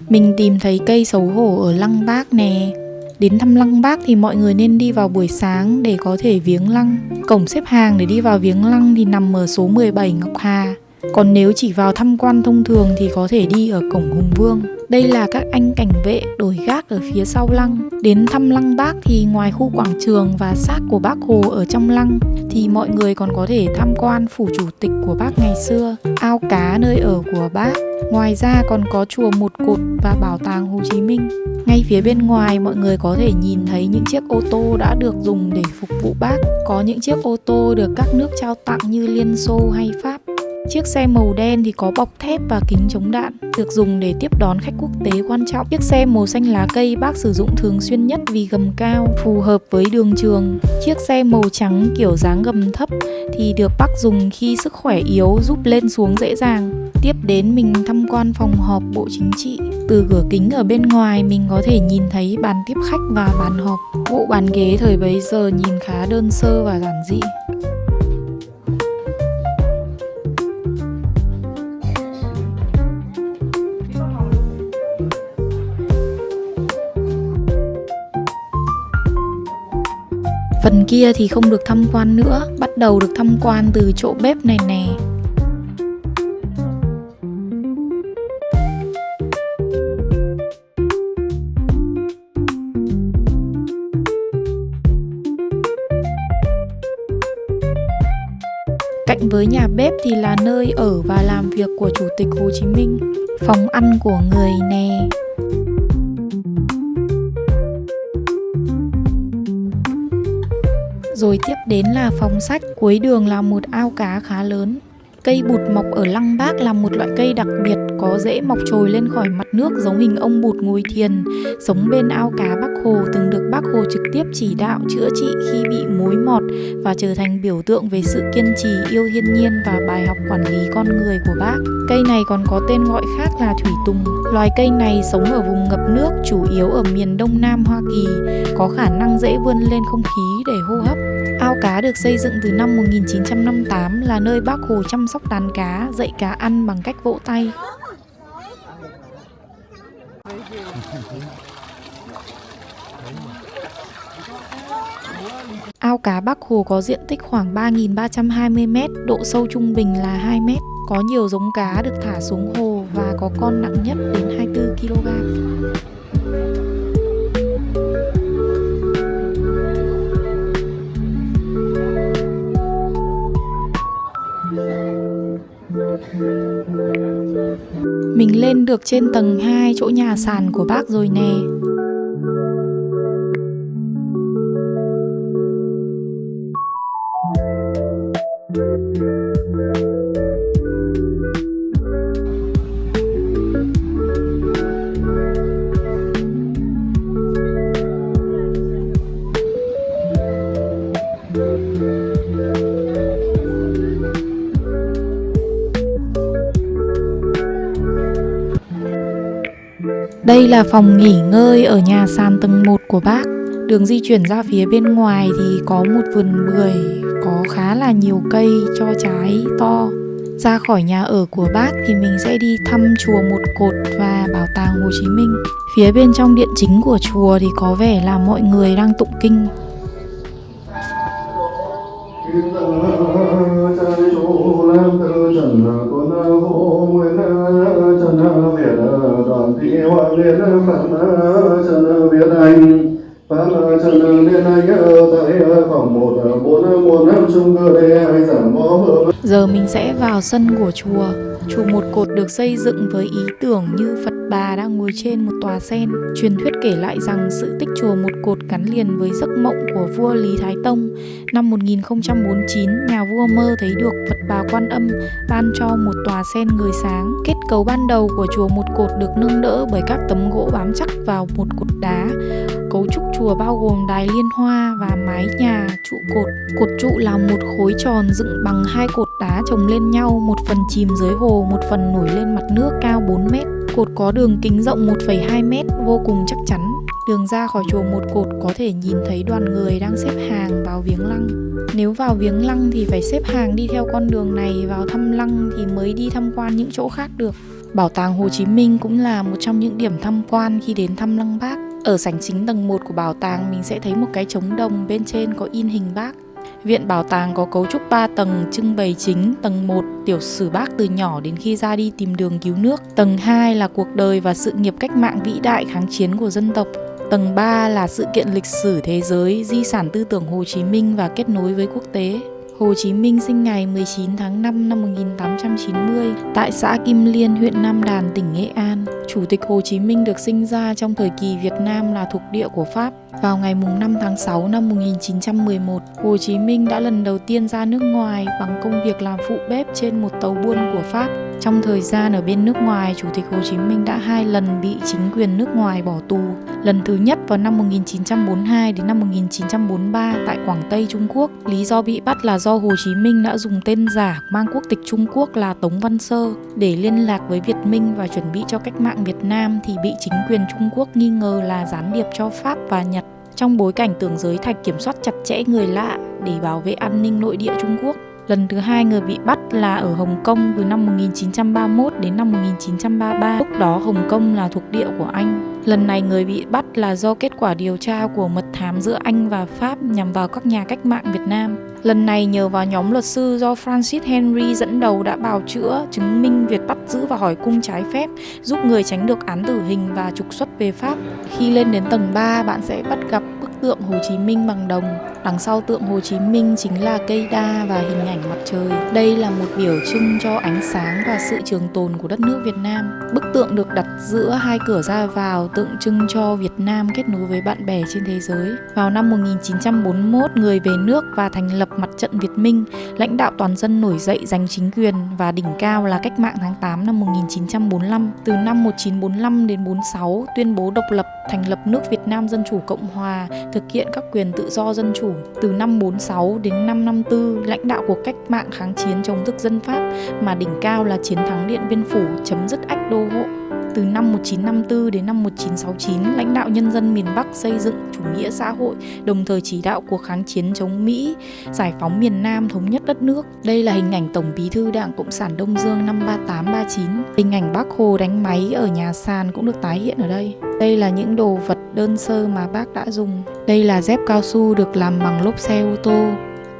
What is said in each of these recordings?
Mình tìm thấy cây xấu hổ ở Lăng Bác nè. Đến thăm Lăng Bác thì mọi người nên đi vào buổi sáng để có thể viếng lăng. Cổng xếp hàng để đi vào viếng lăng thì nằm ở số 17 Ngọc Hà. Còn nếu chỉ vào tham quan thông thường thì có thể đi ở cổng Hùng Vương. Đây là các anh cảnh vệ đổi gác ở phía sau lăng. Đến thăm Lăng Bác thì ngoài khu quảng trường và xác của Bác Hồ ở trong lăng thì mọi người còn có thể tham quan phủ chủ tịch của Bác ngày xưa, ao cá nơi ở của Bác. Ngoài ra còn có chùa Một Cột và bảo tàng Hồ Chí Minh. Ngay phía bên ngoài mọi người có thể nhìn thấy những chiếc ô tô đã được dùng để phục vụ Bác. Có những chiếc ô tô được các nước trao tặng như Liên Xô hay Pháp. Chiếc xe màu đen thì có bọc thép và kính chống đạn, được dùng để tiếp đón khách quốc tế quan trọng. Chiếc xe màu xanh lá cây Bác sử dụng thường xuyên nhất vì gầm cao, phù hợp với đường trường. Chiếc xe màu trắng kiểu dáng gầm thấp thì được Bác dùng khi sức khỏe yếu, giúp lên xuống dễ dàng. Tiếp đến mình tham quan phòng họp Bộ Chính trị. Từ cửa kính ở bên ngoài mình có thể nhìn thấy bàn tiếp khách và bàn họp. Bộ bàn ghế thời bấy giờ nhìn khá đơn sơ và giản dị. Phần kia thì không được tham quan nữa, bắt đầu được tham quan từ chỗ bếp này nè. Cạnh với nhà bếp thì là nơi ở và làm việc của Chủ tịch Hồ Chí Minh. Phòng ăn của người nè. Rồi tiếp đến là phòng sách, cuối đường là một ao cá khá lớn. Cây bụt mọc ở Lăng Bác là một loại cây đặc biệt, có rễ mọc trồi lên khỏi mặt nước giống hình ông bụt ngồi thiền, sống bên ao cá Bác Hồ, từng được Bác Hồ trực tiếp chỉ đạo chữa trị khi bị mối mọt và trở thành biểu tượng về sự kiên trì, yêu thiên nhiên và bài học quản lý con người của Bác. Cây này còn có tên gọi khác là thủy tùng. Loài cây này sống ở vùng ngập nước, chủ yếu ở miền Đông Nam Hoa Kỳ, có khả năng dễ vươn lên không khí để hô hấp. Ao cá được xây dựng từ năm 1958, là nơi Bác Hồ chăm sóc đàn cá, dạy cá ăn bằng cách vỗ tay. Ao cá Bác Hồ có diện tích khoảng 3.320 m, độ sâu trung bình là 2 m. Có nhiều giống cá được thả xuống hồ và có con nặng nhất đến 24 kg. Mình lên được trên tầng 2 chỗ nhà sàn của Bác rồi nè. Đây là phòng nghỉ ngơi ở nhà sàn tầng 1 của Bác. Đường di chuyển ra phía bên ngoài thì có một vườn bưởi, có khá là nhiều cây cho trái to. Ra khỏi nhà ở của Bác thì mình sẽ đi thăm chùa Một Cột và bảo tàng Hồ Chí Minh. Phía bên trong điện chính của chùa thì có vẻ là mọi người đang tụng kinh. Giờ mình sẽ vào sân của chùa. Chùa Một Cột được xây dựng với ý tưởng như Phật Bà đang ngồi trên một tòa sen. Truyền thuyết kể lại rằng sự tích chùa Một Cột gắn liền với giấc mộng của vua Lý Thái Tông. Năm 1049, nhà vua mơ thấy được Phật Bà Quan Âm ban cho một tòa sen ngời sáng. Kết cấu ban đầu của chùa Một Cột được nâng đỡ bởi các tấm gỗ bám chắc vào một cột đá. Cấu trúc chùa bao gồm đài liên hoa và mái nhà, trụ cột. Cột trụ là một khối tròn dựng bằng hai cột đá chồng lên nhau, một phần chìm dưới hồ, một phần nổi lên mặt nước, cao 4 mét. Cột có đường kính rộng 1,2 mét, vô cùng chắc chắn. Đường ra khỏi chùa Một Cột có thể nhìn thấy đoàn người đang xếp hàng vào viếng lăng. Nếu vào viếng lăng thì phải xếp hàng đi theo con đường này vào thăm lăng thì mới đi tham quan những chỗ khác được. Bảo tàng Hồ Chí Minh cũng là một trong những điểm tham quan khi đến thăm Lăng Bác. Ở sảnh chính tầng 1 của bảo tàng mình sẽ thấy một cái trống đồng, bên trên có in hình Bác. Viện bảo tàng có cấu trúc 3 tầng, trưng bày chính. Tầng 1 tiểu sử Bác từ nhỏ đến khi ra đi tìm đường cứu nước. Tầng 2 là cuộc đời và sự nghiệp cách mạng vĩ đại kháng chiến của dân tộc. Tầng 3 là sự kiện lịch sử thế giới, di sản tư tưởng Hồ Chí Minh và kết nối với quốc tế. Hồ Chí Minh sinh ngày 19 tháng 5 năm 1890 tại xã Kim Liên, huyện Nam Đàn, tỉnh Nghệ An. Chủ tịch Hồ Chí Minh được sinh ra trong thời kỳ Việt Nam là thuộc địa của Pháp. Vào ngày 5 tháng 6 năm 1911, Hồ Chí Minh đã lần đầu tiên ra nước ngoài bằng công việc làm phụ bếp trên một tàu buôn của Pháp. Trong thời gian ở bên nước ngoài, Chủ tịch Hồ Chí Minh đã 2 lần bị chính quyền nước ngoài bỏ tù. Lần thứ nhất vào năm 1942 đến năm 1943 tại Quảng Tây, Trung Quốc. Lý do bị bắt là do Hồ Chí Minh đã dùng tên giả mang quốc tịch Trung Quốc là Tống Văn Sơ để liên lạc với Việt Minh và chuẩn bị cho cách mạng Việt Nam, thì bị chính quyền Trung Quốc nghi ngờ là gián điệp cho Pháp và Nhật. Trong bối cảnh tường giới thạch kiểm soát chặt chẽ người lạ để bảo vệ an ninh nội địa Trung Quốc. Lần thứ 2 người bị bắt là ở Hồng Kông từ năm 1931 đến năm 1933. Lúc đó Hồng Kông là thuộc địa của Anh. Lần này người bị bắt là do kết quả điều tra của mật thám giữa Anh và Pháp nhằm vào các nhà cách mạng Việt Nam. Lần này nhờ vào nhóm luật sư do Francis Henry dẫn đầu đã bào chữa, chứng minh việc bắt giữ và hỏi cung trái phép, giúp người tránh được án tử hình và trục xuất về Pháp. Khi lên đến tầng 3, bạn sẽ bắt gặp bức tượng Hồ Chí Minh bằng đồng. Đằng sau tượng Hồ Chí Minh chính là cây đa và hình ảnh mặt trời. Đây là một biểu trưng cho ánh sáng và sự trường tồn của đất nước Việt Nam. Bức tượng được đặt giữa 2 cửa ra vào, tượng trưng cho Việt Nam kết nối với bạn bè trên thế giới. Vào năm 1941, người về nước và thành lập Mặt trận Việt Minh, lãnh đạo toàn dân nổi dậy giành chính quyền, và đỉnh cao là cách mạng tháng 8 năm 1945. Từ năm 1945 đến 46, tuyên bố độc lập, thành lập nước Việt Nam Dân Chủ Cộng Hòa, thực hiện các quyền tự do dân chủ. Từ năm 46 đến năm 54, lãnh đạo cuộc cách mạng kháng chiến chống thực dân Pháp, mà đỉnh cao là chiến thắng Điện Biên Phủ, chấm dứt ách đô hộ. Từ năm 1954 đến năm 1969, lãnh đạo nhân dân miền Bắc xây dựng chủ nghĩa xã hội, đồng thời chỉ đạo cuộc kháng chiến chống Mỹ, giải phóng miền Nam, thống nhất đất nước. Đây là hình ảnh Tổng Bí thư Đảng Cộng sản Đông Dương năm 38-39. Hình ảnh Bác Hồ đánh máy ở nhà sàn cũng được tái hiện ở đây. Đây là những đồ vật đơn sơ mà Bác đã dùng. Đây là dép cao su được làm bằng lốp xe ô tô,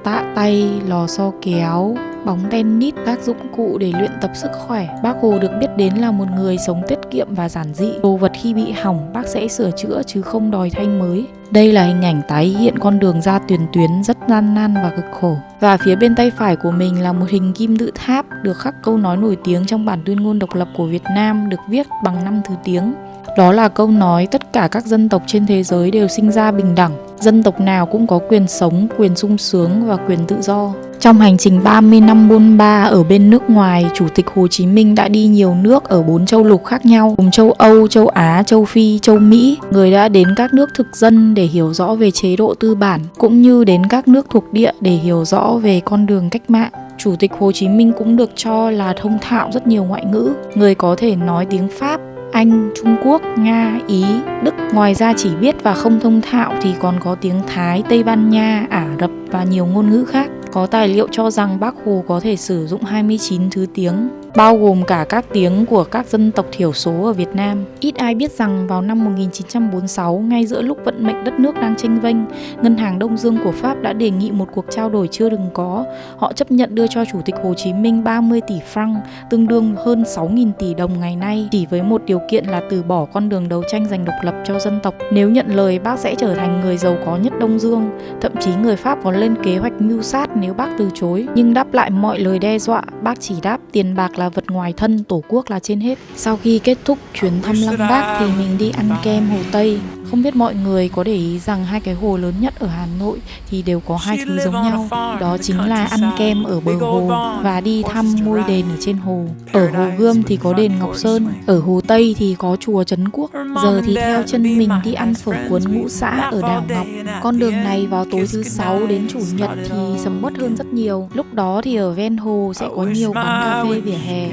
tạ tay, lò xo kéo, bóng tennis, các dụng cụ để luyện tập sức khỏe. Bác Hồ được biết đến là một người sống tiết kiệm và giản dị. Đồ vật khi bị hỏng, bác sẽ sửa chữa chứ không đòi thay mới. Đây là hình ảnh tái hiện con đường ra Tiền Tuyến rất gian nan và cực khổ. Và phía bên tay phải của mình là một hình kim tự tháp được khắc câu nói nổi tiếng trong bản tuyên ngôn độc lập của Việt Nam, được viết bằng 5 thứ tiếng. Đó là câu nói tất cả các dân tộc trên thế giới đều sinh ra bình đẳng. Dân tộc nào cũng có quyền sống, quyền sung sướng và quyền tự do. Trong hành trình 30 năm bôn ba ở bên nước ngoài, Chủ tịch Hồ Chí Minh đã đi nhiều nước ở 4 châu lục khác nhau, gồm châu Âu, châu Á, châu Phi, châu Mỹ. Người đã đến các nước thực dân để hiểu rõ về chế độ tư bản, cũng như đến các nước thuộc địa để hiểu rõ về con đường cách mạng. Chủ tịch Hồ Chí Minh cũng được cho là thông thạo rất nhiều ngoại ngữ. Người có thể nói tiếng Pháp, Anh, Trung Quốc, Nga, Ý, Đức. Ngoài ra chỉ biết và không thông thạo thì còn có tiếng Thái, Tây Ban Nha, Ả Rập và nhiều ngôn ngữ khác. Có tài liệu cho rằng Bác Hồ có thể sử dụng 29 thứ tiếng, bao gồm cả các tiếng của các dân tộc thiểu số ở Việt Nam. Ít ai biết rằng vào năm 1946, ngay giữa lúc vận mệnh đất nước đang chênh vênh, Ngân hàng Đông Dương của Pháp đã đề nghị một cuộc trao đổi chưa từng có. Họ chấp nhận đưa cho Chủ tịch Hồ Chí Minh 30 tỷ franc, tương đương hơn 6.000 tỷ đồng ngày nay, chỉ với một điều kiện là từ bỏ con đường đấu tranh giành độc lập cho dân tộc. Nếu nhận lời, bác sẽ trở thành người giàu có nhất Đông Dương. Thậm chí người Pháp còn lên kế hoạch mưu sát nếu bác từ chối. Nhưng đáp lại mọi lời đe dọa, bác chỉ đáp tiền bạc là vật ngoài thân, Tổ quốc là trên hết. Sau khi kết thúc chuyến thăm Lăng Bác thì mình đi ăn kem Hồ Tây. Không biết mọi người có để ý rằng hai cái hồ lớn nhất ở Hà Nội thì đều có hai thứ giống nhau. Đó chính là ăn kem ở bờ hồ và đi thăm ngôi đền ở trên hồ. Ở Hồ Gươm thì có đền Ngọc Sơn, ở Hồ Tây thì có chùa Trấn Quốc. Giờ thì theo chân mình đi ăn phở cuốn Ngũ Xã ở đảo Ngọc. Con đường này vào tối thứ 6 đến chủ nhật thì sầm uất hơn rất nhiều. Lúc đó thì ở ven hồ sẽ có nhiều quán cà phê vỉa hè.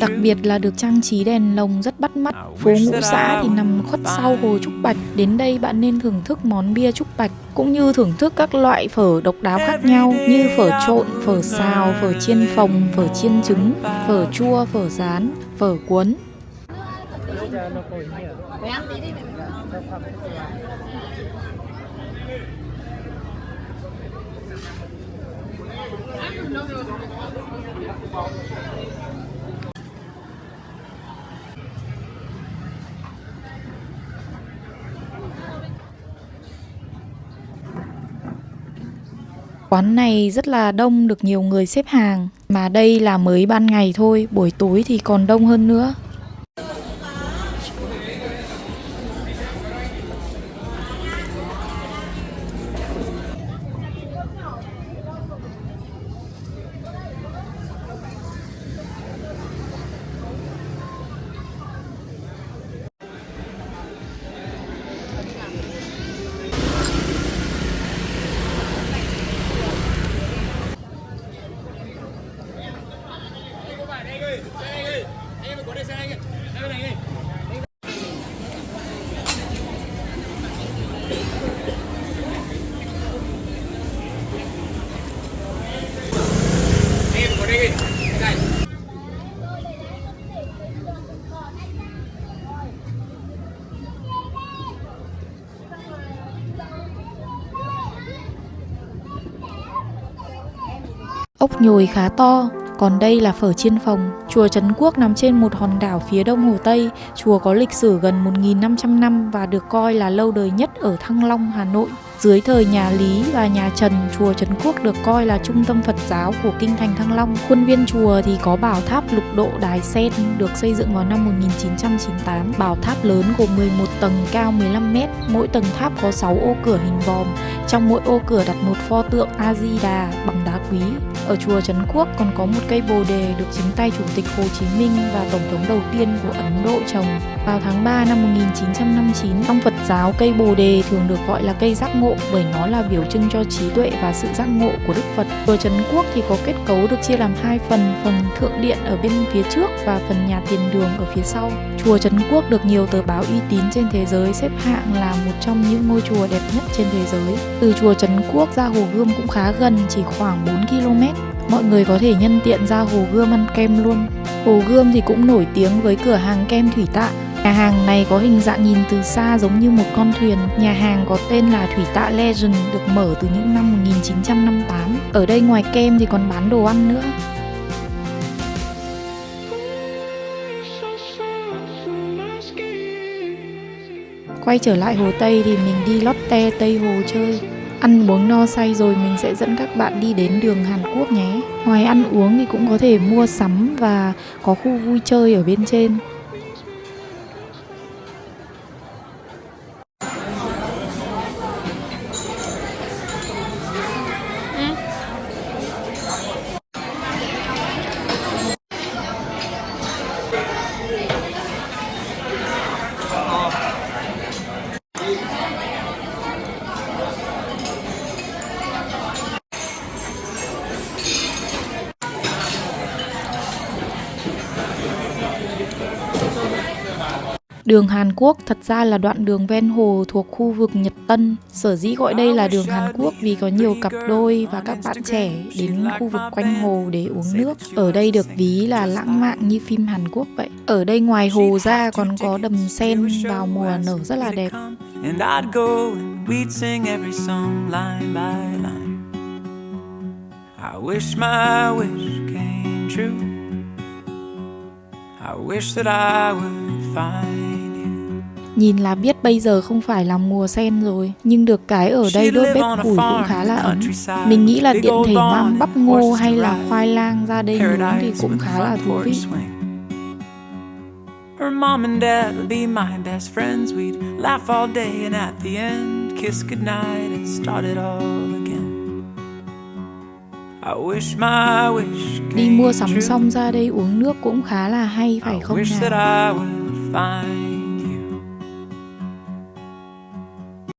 Đặc biệt là được trang trí đèn lồng rất bắt mắt. Phố Ngũ Xã thì nằm khuất sau hồ Trúc Bạch. Đến đây bạn nên thưởng thức món bia Trúc Bạch, cũng như thưởng thức các loại phở độc đáo khác nhau như phở trộn, phở xào, phở chiên phồng, phở chiên trứng, phở chua, phở rán. phở cuốn. Quán này rất là đông, được nhiều người xếp hàng. Mà đây là mới ban ngày thôi, buổi tối thì còn đông hơn nữa. Ốc nhồi khá to. Còn đây là phở chiên phồng. Chùa Trấn Quốc nằm trên một hòn đảo phía đông Hồ Tây. Chùa có lịch sử gần 1.500 năm và được coi là lâu đời nhất ở Thăng Long, Hà Nội. Dưới thời nhà Lý và nhà Trần, chùa Trấn Quốc được coi là trung tâm Phật giáo của kinh thành Thăng Long. Khuôn viên chùa thì có bảo tháp lục độ đài sen được xây dựng vào năm 1998. Bảo tháp lớn gồm 11 tầng cao 15 m, mỗi tầng tháp có 6 ô cửa hình vòm. Trong mỗi ô cửa đặt một pho tượng A-di-đà bằng đá quý. Ở chùa Trấn Quốc còn có một cây bồ đề được chính tay Chủ tịch Hồ Chí Minh và Tổng thống đầu tiên của Ấn Độ trồng vào tháng 3 năm 1959. Trong Phật giáo, cây bồ đề thường được gọi là cây giác ngộ bởi nó là biểu trưng cho trí tuệ và sự giác ngộ của Đức Phật. Chùa Trấn Quốc thì có kết cấu được chia làm hai phần thượng điện ở bên phía trước và phần nhà tiền đường ở phía sau. Chùa Trấn Quốc được nhiều tờ báo uy tín trên thế giới xếp hạng là một trong những ngôi chùa đẹp nhất trên thế giới. Từ chùa Trấn Quốc ra Hồ Gươm cũng khá gần, chỉ khoảng 4 km. Mọi người có thể nhân tiện ra Hồ Gươm ăn kem luôn. Hồ Gươm thì cũng nổi tiếng với cửa hàng kem Thủy Tạ. Nhà hàng này có hình dạng nhìn từ xa giống như một con thuyền. Nhà hàng có tên là Thủy Tạ Legend, được mở từ những năm 1958. Ở đây ngoài kem thì còn bán đồ ăn nữa. Quay trở lại Hồ Tây thì mình đi Lotte Tây Hồ chơi. Ăn uống no say rồi mình sẽ dẫn các bạn đi đến đường Hàn Quốc nhé. Ngoài ăn uống thì cũng có thể mua sắm và có khu vui chơi ở bên trên. Đường Hàn Quốc thật ra là đoạn đường ven hồ thuộc khu vực Nhật Tân. Sở dĩ gọi đây là đường Hàn Quốc vì có nhiều cặp đôi và các bạn trẻ đến khu vực quanh hồ để uống nước. Ở đây được ví là lãng mạn như phim Hàn Quốc vậy. Ở đây ngoài hồ ra còn có đầm sen vào mùa nở rất là đẹp. Nhìn là biết bây giờ không phải là mùa sen rồi. Nhưng được cái ở đây đốt bếp củi cũng khá là ấm. Mình nghĩ là tiện thể mang bắp ngô hay là khoai lang ra đây nướng thì cũng khá là thú vị. Her mom and dad would be my best friends. We'd laugh all day and at the end kiss goodnight and start it all again. I wish my wish came. Đi mua sắm xong ra đây uống nước cũng khá là hay phải không nào?